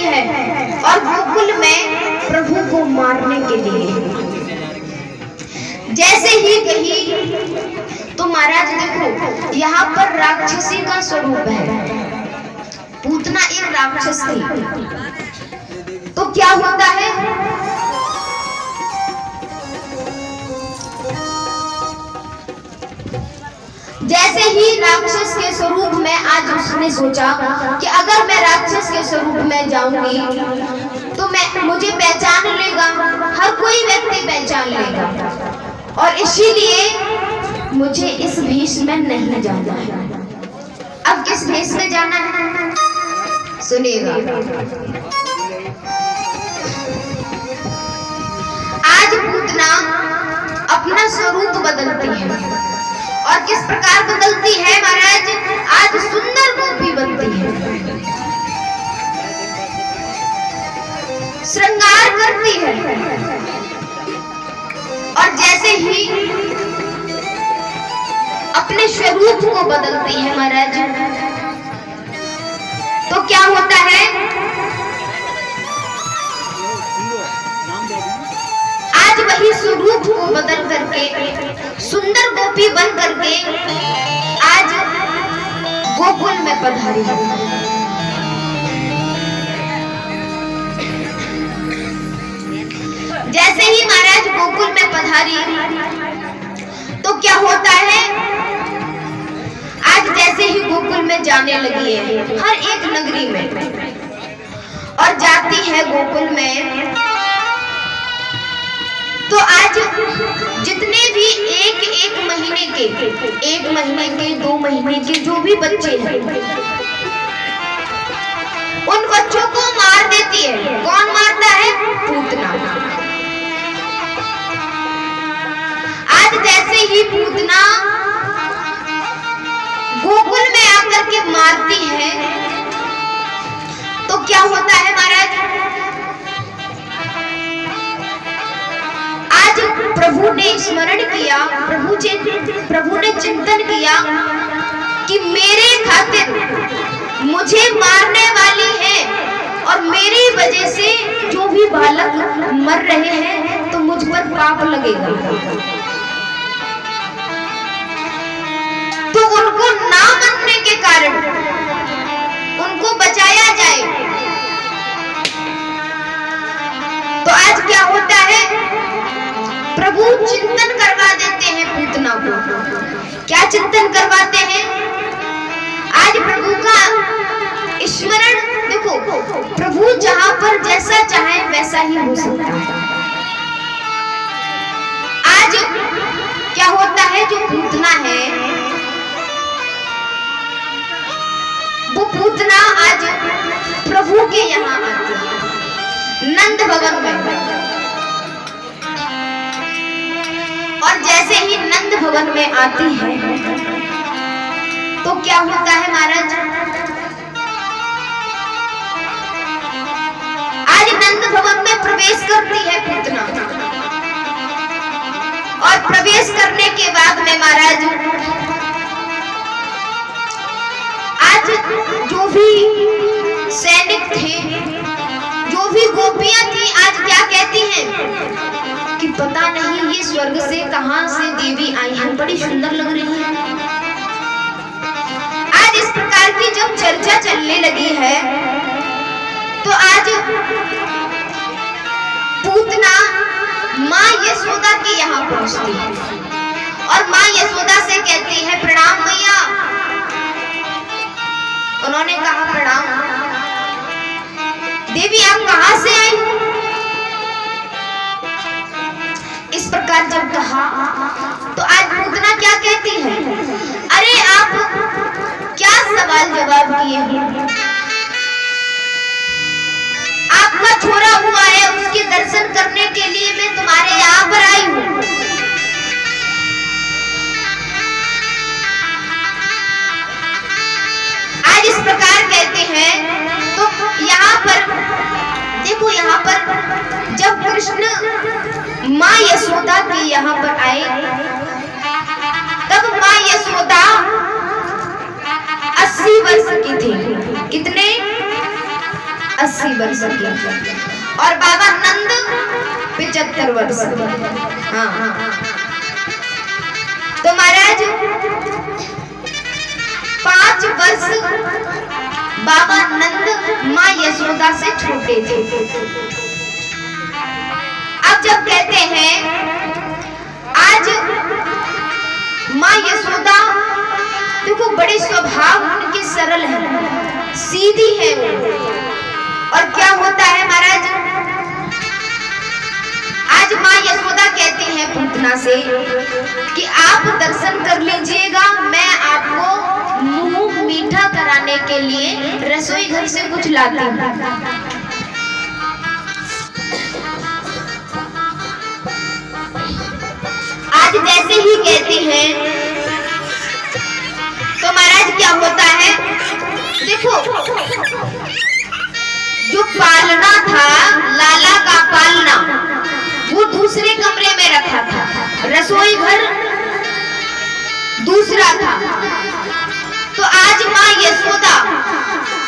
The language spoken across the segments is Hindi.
है और गोकुल में प्रभु को मारने के लिए। जैसे ही गई तो महाराज देखो यहाँ पर राक्षसी का स्वरूप है। पूतना एक राक्षस थी। तो क्या होता है, जैसे ही राक्षस के स्वरूप में आज उसने सोचा कि अगर मैं राक्षस के स्वरूप में जाऊंगी तो मुझे पहचान लेगा, हर कोई व्यक्ति पहचान लेगा, और इसीलिए मुझे इस भेष में नहीं जाना है। अब किस भेष में जाना है सुनिएगा। आज पूतना अपना स्वरूप बदलती है, और किस प्रकार बदलती है महाराज, आज सुंदर गोपी बनती है, श्रृंगार करती है, और जैसे ही अपने स्वरूप को बदलती है महाराज, तो क्या होता है, आज वही स्वरूप को बदल करके सुंदर गोपी बन करके आज गोकुल में पधारी है। जैसे ही महाराज गोकुल में पधारी तो क्या होता है, आज जैसे ही गोकुल में जाने लगी है हर एक नगरी में, और जाती है गोकुल में, तो आज जितने भी एक महीने के 2 महीने के जो भी बच्चे हैं उन बच्चों को मार देती है। कौन मारता है? पूतना। आज जैसे ही पूतना गोकुल में आकर के मारती है तो क्या होता है महाराज, प्रभु ने स्मरण किया, प्रभु ने चिंतन किया कि मेरे खातिर मुझे मारने वाली है और मेरी वजह से जो भी बालक मर रहे हैं तो मुझ पर पाप लगेगा, तो उनको ना मनने के कारण उनको बचाया जाए। तो आज क्या होता है, प्रभु चिंतन करवा देते हैं पूतना को। क्या चिंतन करवाते हैं? आज प्रभु का स्मरण, देखो प्रभु जहां पर जैसा चाहे वैसा ही हो सकता है। आज क्या होता है, जो पूतना है वो पूतना आज प्रभु के यहाँ आती है नंद भवन में, और जैसे ही नंद भवन में आती है तो क्या होता है महाराज, आज नंद भवन में प्रवेश करती है पूतना, और प्रवेश करने के बाद में महाराज आज जो भी सैनिक थे, जो भी गोपियां थी, आज क्या कहती हैं कि पता नहीं ये स्वर्ग से कहां से देवी आई हैं, बड़ी सुंदर लग रही है। आज इस प्रकार की जब चर्चा चलने लगी है तो आज पूतना माँ यशोदा के यहाँ पहुंचती है, और माँ यशोदा से कहती है, प्रणाम मैया। उन्होंने कहा, प्रणाम देवी, आप कहां से आई? इस प्रकार जब कहा तो आज पूतना क्या कहती है, अरे आप क्या सवाल जवाब किए हैं, आपका छोरा हुआ है, उसके दर्शन करने के लिए मैं तुम्हारे यहाँ पर आई हूँ। आज इस प्रकार कहते हैं तो यहाँ पर देखो, यहाँ पर जब कृष्ण माँ यशोदा के यहाँ पर आए तब माँ यशोदा 80 वर्ष की थी। कितने? 80 वर्ष की और बाबा नंद 75 वर्ष। हाँ, तो महाराज 5 वर्ष बाबा नंद माँ यशोदा से छोटे थे। अब जब कहते हैं आज माँ यशोदा देखो बड़े स्वभाव उनके सरल है, सीधी है वो। और क्या होता है महाराज, आज माँ यशोदा कहती है पूतना से कि आप दर्शन कर लीजिएगा, मैं आपको मुंह मीठा कराने के लिए रसोई घर से कुछ लाती हूँ। आज जैसे ही कहती हैं तो महाराज क्या होता है, देखो जो पालना था लाला का पालना वो दूसरे कमरे में रखा था, रसोई घर दूसरा था। तो आज माँ यशोदा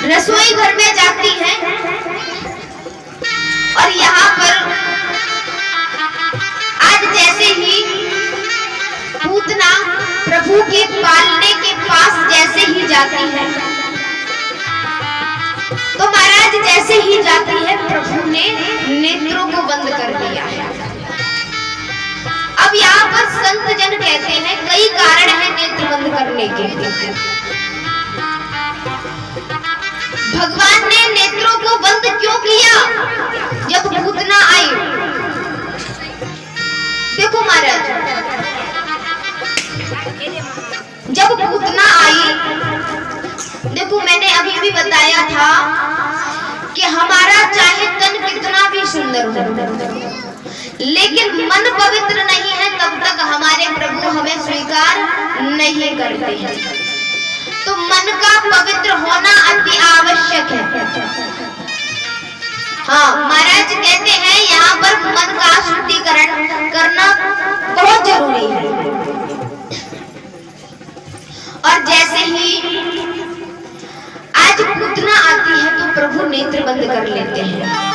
रसोई घर में जाती है और यहाँ पर आज जैसे ही पूतना प्रभु के पालने के पास जैसे ही जाती है तो महाराज जैसे ही जाती है प्रभु ने नेत्रों को बंद कर दिया है। अब यहाँ पर संत जन कहते हैं कई कारण हैं नेत्र बंद करने के। भगवान ने नेत्रों को बंद क्यों किया जब पूतना आई? देखो महाराज जब पूतना आई, देखो मैंने अभी भी बताया था कि हमारा चाहे तन कितना भी सुंदर हो लेकिन मन पवित्र नहीं है तब तक हमारे प्रभु हमें स्वीकार नहीं करते हैं। तो मन का पवित्र होना अति आवश्यक है। हाँ महाराज कहते हैं यहाँ पर मन का शुद्धिकरण करना बहुत जरूरी है। और जैसे ही आज पूतना आती है तो प्रभु नेत्र बंद कर लेते हैं।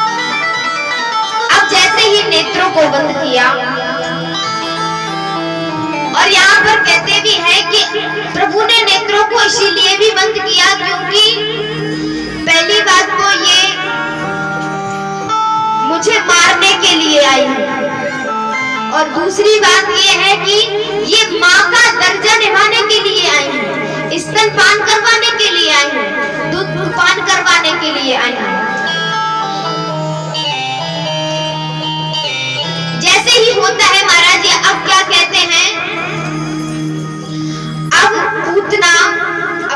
अब जैसे ही नेत्रों को बंद किया और यहाँ पर कहते भी हैं कि प्रभु ने नेत्रों को इसीलिए भी बंद किया क्योंकि पहली बात तो ये मुझे मारने के लिए आई है और दूसरी बात ये है कि ये माँ का दर्जा निभाने के लिए आई है, स्तनपान करवाने के लिए आई है, दूध पान करवाने के लिए आई है। जैसे ही होता है महाराज अब क्या कहते हैं, अब पूतना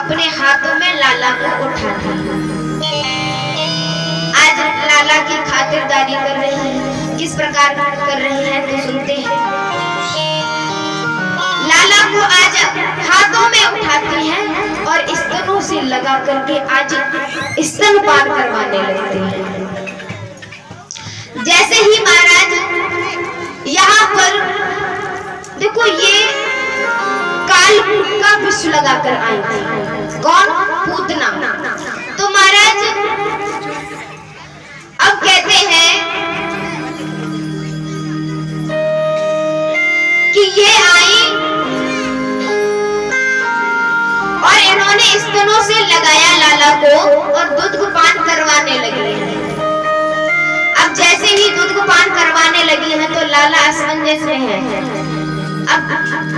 अपने हाथों में लाला को उठाती है। आज लाला की खातिरदारी कर रही है, किस प्रकार कर रही है तो सुनते हैं। लाला को आज हाथों में उठाती है और स्तनों से लगा करके आज स्तनपान करवाने लगते हैं। जैसे ही महाराज यहाँ पर देखो ये कालकूट का विष लगाकर आई थी, कौन? पूतना। तो महाराज अब कहते हैं कि ये आई और इन्होंने स्तनों से लगाया लाला को और दूध को पान करवाने लगी है। अब जैसे ही दूध को पान करवाने लगी है तो लाला असमंजस में है। अब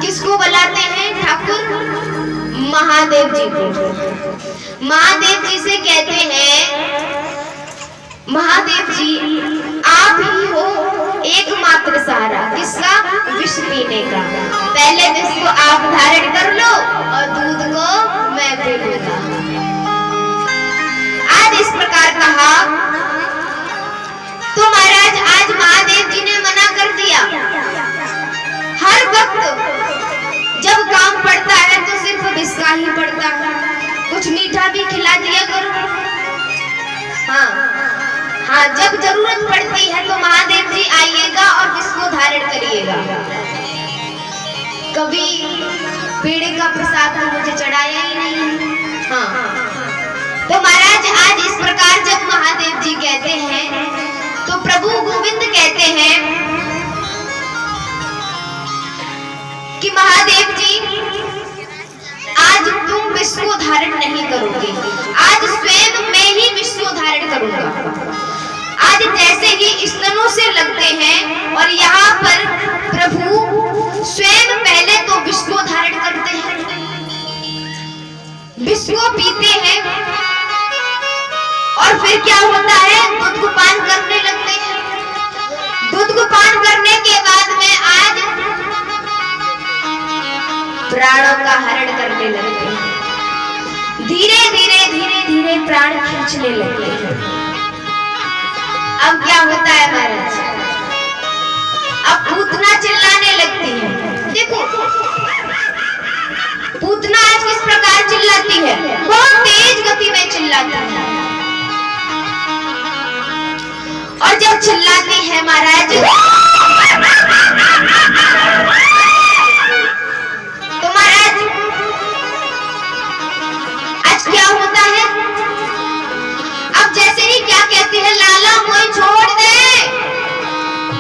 किसको बुलाते हैं? ठाकुर महादेव जी को। महादेव जी से कहते हैं महादेव जी आप ही हो एकमात्र सहारा, किसका? विष पीने का। पहले विष को आप धारण कर लो और दूध को मैं पी लूंगा। आज इस प्रकार कहा तो महाराज आज महादेव जी ने मना कर दिया। हर वक्त जब काम पड़ता है तो सिर्फ विष का ही पड़ता है, कुछ मीठा भी खिला दिया करो। हाँ, जब जरूरत पड़ती है तो महादेव जी आइएगा और इसको धारण करिएगा। कभी पेड़े का प्रसाद मुझे चढ़ाया ही नहीं। हाँ, तो महाराज आज इस प्रकार जब महादेव जी कहते हैं, तो प्रभु गोविंद कहते हैं कि महादेव जी आज तुम विश्व को धारण नहीं करोगे, आज स्वयं मैं ही विश्व को धारण करूंगा। आज जैसे ही स्तनों से लगते हैं और यहाँ पर प्रभु स्वयं पहले तो विश्व को धारण करते हैं, विश्व को पीते हैं और फिर क्या होता है, दूध को पान करने लगते हैं। दूध को पान करने के बाद में आज प्राणों का हरण करने लगते हैं। धीरे धीरे धीरे धीरे प्राण खींचने लगते हैं। अब क्या होता है महाराज, अब पूतना चिल्लाने लगती है। देखो पूतना आज किस प्रकार चिल्लाती है, बहुत तेज गति में चिल्लाती है। और जब चिल्लाती है महाराज, तो महाराज आज क्या होता है, अब जैसे ही क्या कहती है, लाला मुझे छोड़ दे।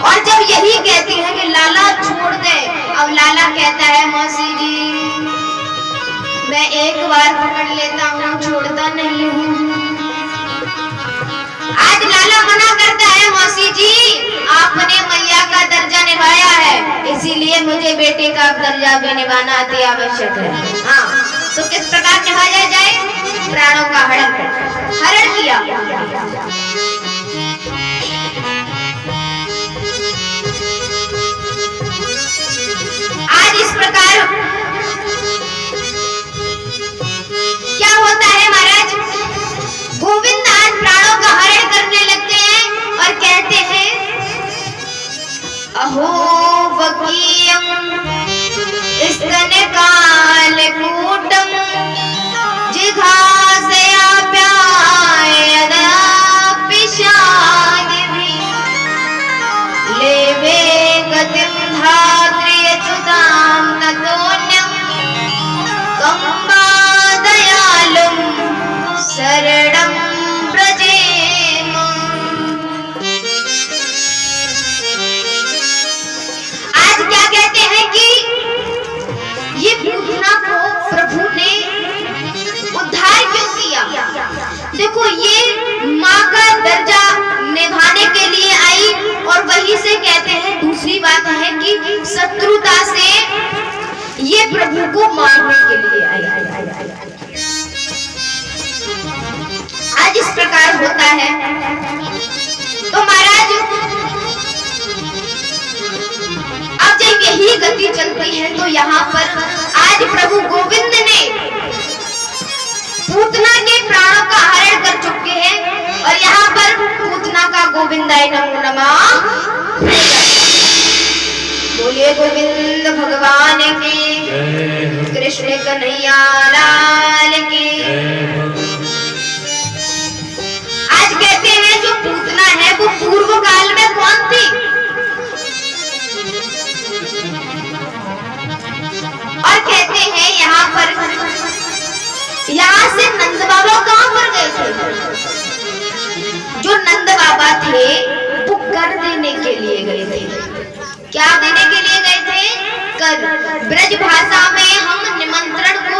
और जब यही कहती है कि लाला छोड़ दे, अब लाला कहता है मौसी जी मैं एक बार पकड़ लेता हूँ, छोड़ता नहीं हूँ। आज लाला मना करता है, मौसी जी आपने मैया का दर्जा निभाया है, इसीलिए मुझे बेटे का दर्जा भी निभाना अति आवश्यक है। हाँ, तो किस प्रकार निभाया जाए, प्राणों का हरण किया। आज इस प्रकार क्या होता है महाराज, गोविंद आज प्राणों का हरण करने लगते हैं और कहते हैं अहो वकीयम स्तनकालकूटम जिघासया प्यायदा पिशादिभि लेवे गतिं धात्र्यच्युतां ततोऽन्यं कम्बादयालुं शरणं व्रजेम। आज क्या कहते हैं कि ये पूतना को प्रभु ने उद्धार क्यों किया। देखो ये माँ का दर्जा निभाने के लिए आई और वहीं से कहते हैं, दूसरी बात है कि शत्रुता से ये प्रभु को मारने के लिए आई। आज इस प्रकार होता है। तो महाराज अब जब यही गति चलती है तो यहाँ पर आज प्रभु गोविंद ने पूतना के प्राणों का हरण कर चुके हैं और यहाँ पर पूतना का गोविंदाय नमो नमः। बोलिए गोविंद भगवान की, कृष्ण कन्हैया लाल की। आज कहते हैं जो पूतना है वो पूर्व काल में कौन थी, और कहते हैं यहाँ पर यहाँ से नंद बाबा कहाँ पर गए थे, जो नंद बाबा थे वो कर देने के लिए गए थे। क्या देने के लिए गए थे, कर। ब्रज भाषा में हम निमंत्रण को